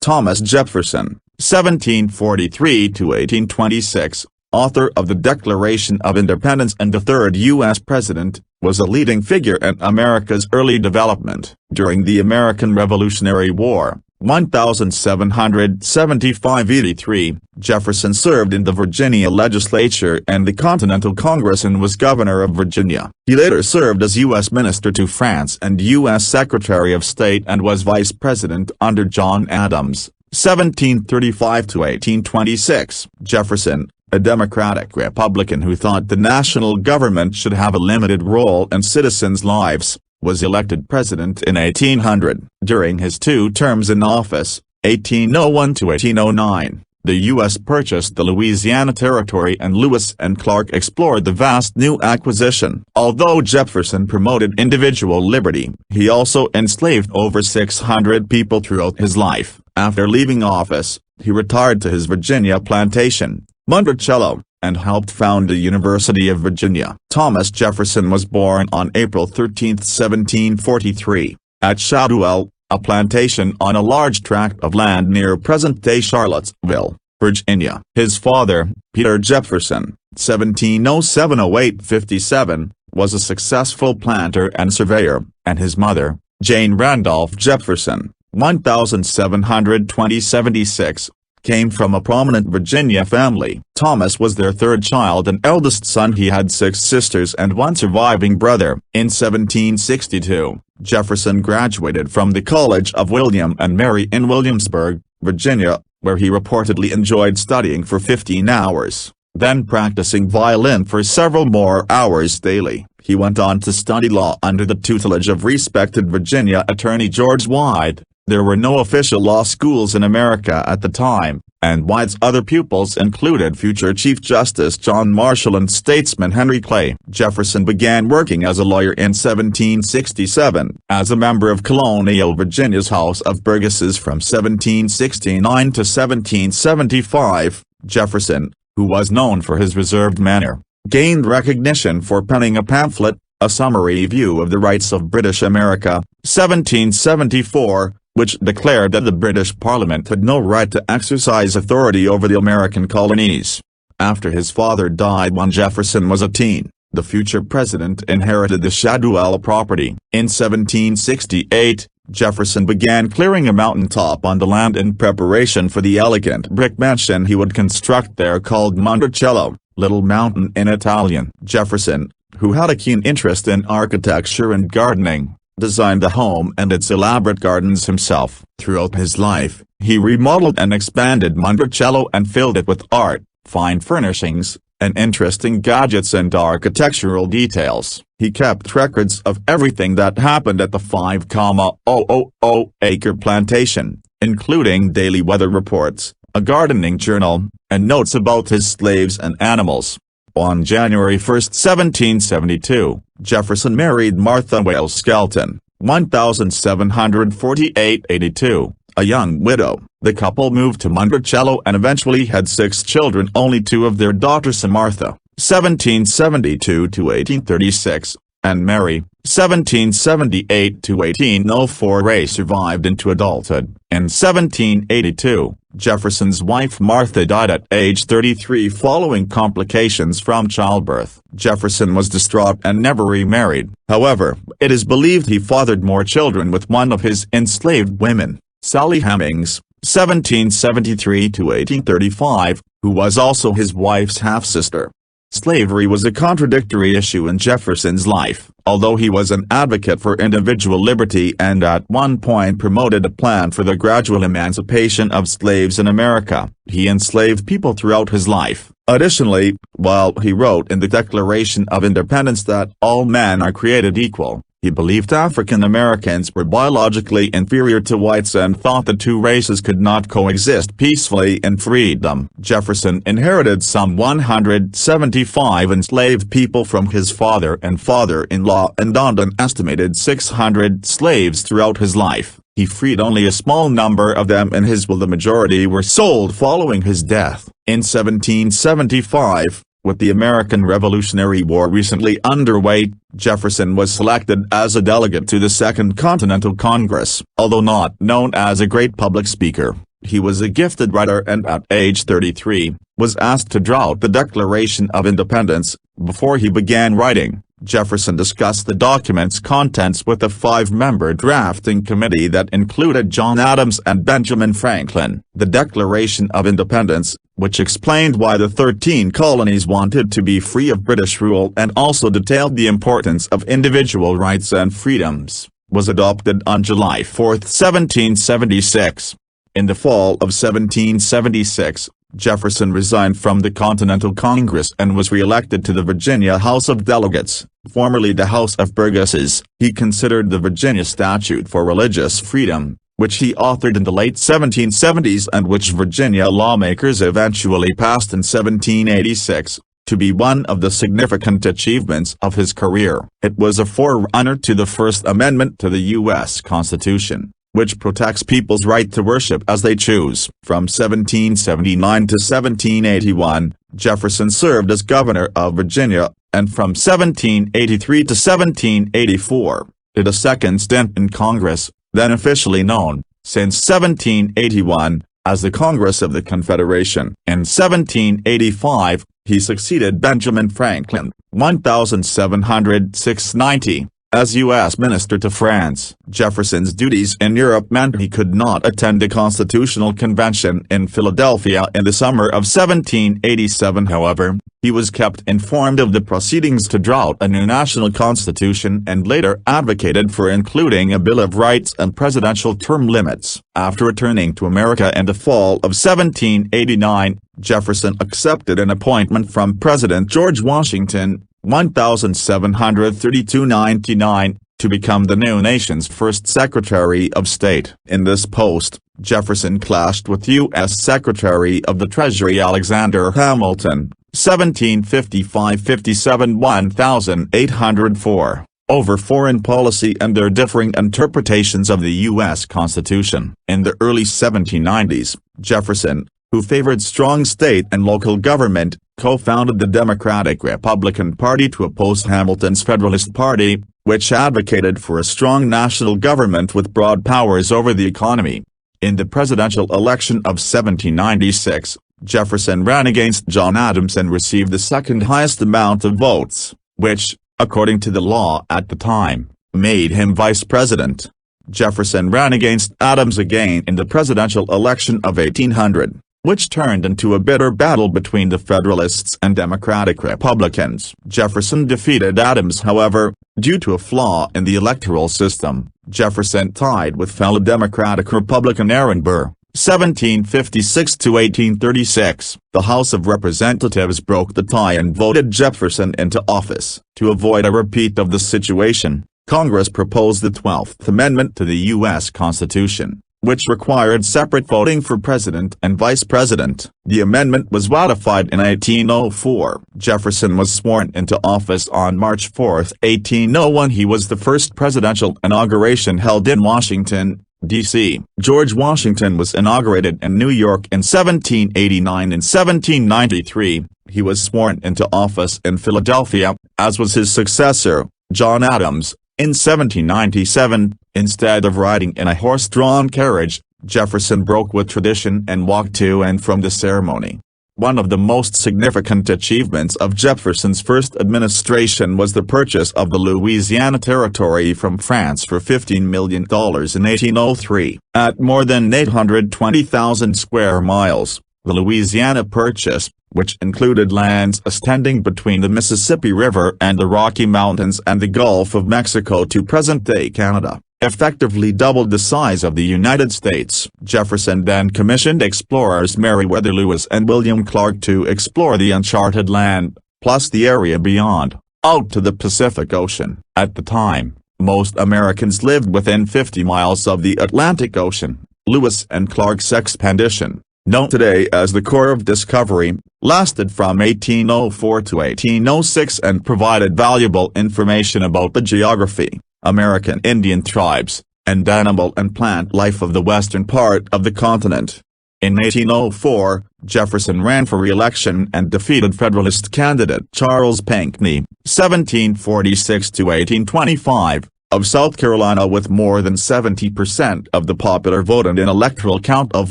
Thomas Jefferson, 1743–1826, author of the Declaration of Independence and the third U.S. president, was a leading figure in America's early development. During the American Revolutionary War, 1775–83, Jefferson served in the Virginia legislature and the Continental Congress and was governor of Virginia. He later served as U.S. Minister to France and U.S. Secretary of State and was Vice President under John Adams, 1735–1826. Jefferson, a Democratic Republican who thought the national government should have a limited role in citizens' lives, was elected president in 1800. During his 2 terms in office, 1801–1809, the U.S. purchased the Louisiana Territory and Lewis and Clark explored the vast new acquisition. Although Jefferson promoted individual liberty, he also enslaved over 600 people throughout his life. After leaving office, he retired to his Virginia plantation, Monticello, and helped found the University of Virginia. Thomas Jefferson was born on April 13, 1743, at Shadwell, a plantation on a large tract of land near present-day Charlottesville, Virginia. His father, Peter Jefferson, 1707–0857, was a successful planter and surveyor, and his mother, Jane Randolph Jefferson, 1720–76, came from a prominent Virginia family. Thomas was their third child and eldest son. He had 6 sisters and 1 surviving brother. In 1762, Jefferson graduated from the College of William and Mary in Williamsburg, Virginia, where he reportedly enjoyed studying for 15 hours, then practicing violin for several more hours daily. He went on to study law under the tutelage of respected Virginia attorney George Wythe. There were no official law schools in America at the time, and Wythe's other pupils included future Chief Justice John Marshall and statesman Henry Clay. Jefferson began working as a lawyer in 1767, as a member of colonial Virginia's House of Burgesses from 1769 to 1775. Jefferson, who was known for his reserved manner, gained recognition for penning a pamphlet, A Summary View of the Rights of British America, 1774, which declared that the British Parliament had no right to exercise authority over the American colonies. After his father died when Jefferson was a teen, the future president inherited the Shadwell property. In 1768, Jefferson began clearing a mountaintop on the land in preparation for the elegant brick mansion he would construct there called Monticello, Little Mountain in Italian. Jefferson, who had a keen interest in architecture and gardening, designed the home and its elaborate gardens himself. Throughout his life, he remodeled and expanded Monticello and filled it with art, fine furnishings, and interesting gadgets and architectural details. He kept records of everything that happened at the 5,000-acre plantation, including daily weather reports, a gardening journal, and notes about his slaves and animals. On January 1, 1772, Jefferson married Martha Wales Skelton, 1748–82, a young widow. The couple moved to Monticello and eventually had 6 children. Only 2 of their daughters, Martha, 1772–1836, and Mary, 1778–1804, survived into adulthood. In 1782, Jefferson's wife Martha died at age 33 following complications from childbirth. Jefferson was distraught and never remarried. However, it is believed he fathered more children with one of his enslaved women, Sally Hemings, 1773–1835, who was also his wife's half-sister. Slavery was a contradictory issue in Jefferson's life. Although he was an advocate for individual liberty and at one point promoted a plan for the gradual emancipation of slaves in America, he enslaved people throughout his life. Additionally, while he wrote in the Declaration of Independence that all men are created equal, he believed African Americans were biologically inferior to whites and thought the 2 races could not coexist peacefully in freedom. Jefferson inherited some 175 enslaved people from his father and father-in-law and owned an estimated 600 slaves throughout his life. He freed only a small number of them in his will. The majority were sold following his death. In 1775, with the American Revolutionary War recently underway, Jefferson was selected as a delegate to the Second Continental Congress. Although not known as a great public speaker, He was a gifted writer and at age 33, was asked to draw out the Declaration of Independence. Before he began writing, Jefferson discussed the document's contents with a 5-member drafting committee that included John Adams and Benjamin Franklin. The Declaration of Independence, which explained why the 13 colonies wanted to be free of British rule and also detailed the importance of individual rights and freedoms, was adopted on July 4, 1776. In the fall of 1776, Jefferson resigned from the Continental Congress and was re-elected to the Virginia House of Delegates, formerly the House of Burgesses. He considered the Virginia Statute for Religious Freedom, which he authored in the late 1770s and which Virginia lawmakers eventually passed in 1786, to be one of the significant achievements of his career. It was a forerunner to the First Amendment to the U.S. Constitution, which protects people's right to worship as they choose. From 1779 to 1781, Jefferson served as governor of Virginia, and from 1783 to 1784, did a second stint in Congress, then officially known, since 1781, as the Congress of the Confederation. In 1785, he succeeded Benjamin Franklin, 1706–90. As U.S. Minister to France. Jefferson's duties in Europe meant he could not attend the Constitutional Convention in Philadelphia in the summer of 1787. However, he was kept informed of the proceedings to draw out a new national constitution and later advocated for including a Bill of Rights and presidential term limits. After returning to America in the fall of 1789, Jefferson accepted an appointment from President George Washington, 1732–99, to become the new nation's first Secretary of State. In this post, Jefferson clashed with U.S. Secretary of the Treasury Alexander Hamilton, 1755–57–1804, over foreign policy and their differing interpretations of the U.S. Constitution. In the early 1790s, Jefferson, who favored strong state and local government, co-founded the Democratic-Republican Party to oppose Hamilton's Federalist Party, which advocated for a strong national government with broad powers over the economy. In the presidential election of 1796, Jefferson ran against John Adams and received the second highest amount of votes, which, according to the law at the time, made him vice president. Jefferson ran against Adams again in the presidential election of 1800. Which turned into a bitter battle between the Federalists and Democratic Republicans. Jefferson defeated Adams. However, due to a flaw in the electoral system, Jefferson tied with fellow Democratic Republican Aaron Burr, 1756–1836. The House of Representatives broke the tie and voted Jefferson into office. To avoid a repeat of the situation, Congress proposed the 12th Amendment to the U.S. Constitution, which required separate voting for president and vice president. The amendment was ratified in 1804. Jefferson was sworn into office on March 4, 1801. He was the first presidential inauguration held in Washington, D.C. George Washington was inaugurated in New York in 1789 and 1793. He was sworn into office in Philadelphia, as was his successor, John Adams, in 1797. Instead of riding in a horse-drawn carriage, Jefferson broke with tradition and walked to and from the ceremony. One of the most significant achievements of Jefferson's first administration was the purchase of the Louisiana Territory from France for $15 million in 1803. At more than 820,000 square miles, the Louisiana Purchase, which included lands extending between the Mississippi River and the Rocky Mountains and the Gulf of Mexico to present-day Canada, effectively doubled the size of the United States. Jefferson then commissioned explorers Meriwether Lewis and William Clark to explore the uncharted land, plus the area beyond, out to the Pacific Ocean. At the time, most Americans lived within 50 miles of the Atlantic Ocean. Lewis and Clark's expedition, known today as the Corps of Discovery, lasted from 1804 to 1806 and provided valuable information about the geography, American Indian tribes, and animal and plant life of the western part of the continent. In 1804, Jefferson ran for re-election and defeated Federalist candidate Charles Pinckney, 1746–1825, of South Carolina with more than 70% of the popular vote and an electoral count of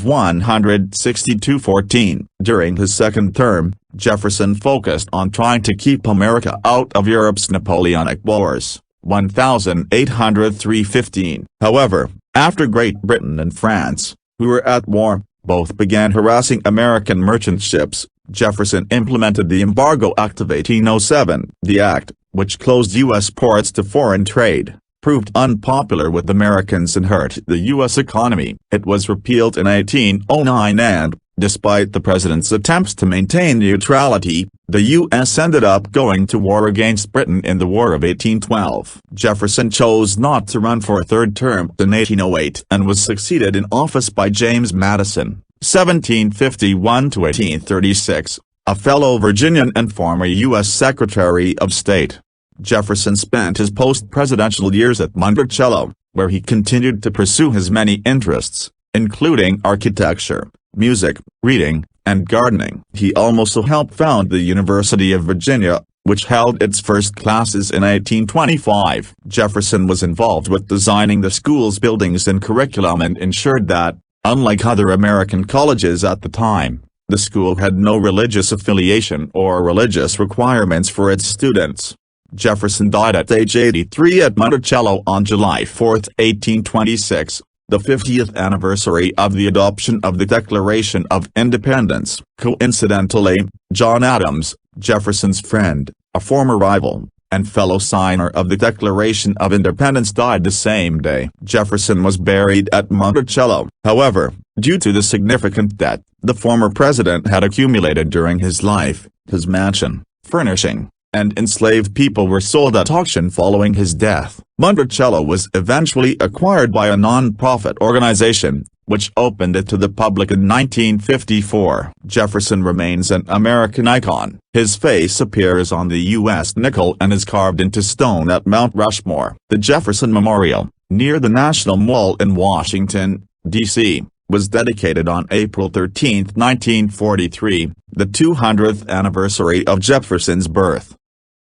162-14. During his second term, Jefferson focused on trying to keep America out of Europe's Napoleonic Wars, 1803-15. However, after Great Britain and France, who were at war, both began harassing American merchant ships, Jefferson implemented the Embargo Act of 1807. The act, which closed U.S. ports to foreign trade, proved unpopular with Americans and hurt the U.S. economy. It was repealed in 1809 and, despite the president's attempts to maintain neutrality, the U.S. ended up going to war against Britain in the War of 1812. Jefferson chose not to run for a third term in 1808 and was succeeded in office by James Madison, 1751–1836, a fellow Virginian and former U.S. Secretary of State. Jefferson spent his post-presidential years at Monticello, where he continued to pursue his many interests, including architecture, music, reading, and gardening. He also helped found the University of Virginia, which held its first classes in 1825. Jefferson was involved with designing the school's buildings and curriculum and ensured that, unlike other American colleges at the time, the school had no religious affiliation or religious requirements for its students. Jefferson died at age 83 at Monticello on July 4, 1826, the 50th anniversary of the adoption of the Declaration of Independence. Coincidentally, John Adams, Jefferson's friend, a former rival, and fellow signer of the Declaration of Independence, died the same day. Jefferson was buried at Monticello. However, due to the significant debt the former president had accumulated during his life, his mansion, furnishing, and enslaved people were sold at auction following his death. Monticello was eventually acquired by a non-profit organization, which opened it to the public in 1954. Jefferson remains an American icon. His face appears on the U.S. nickel and is carved into stone at Mount Rushmore. The Jefferson Memorial, near the National Mall in Washington, D.C., was dedicated on April 13, 1943, the 200th anniversary of Jefferson's birth.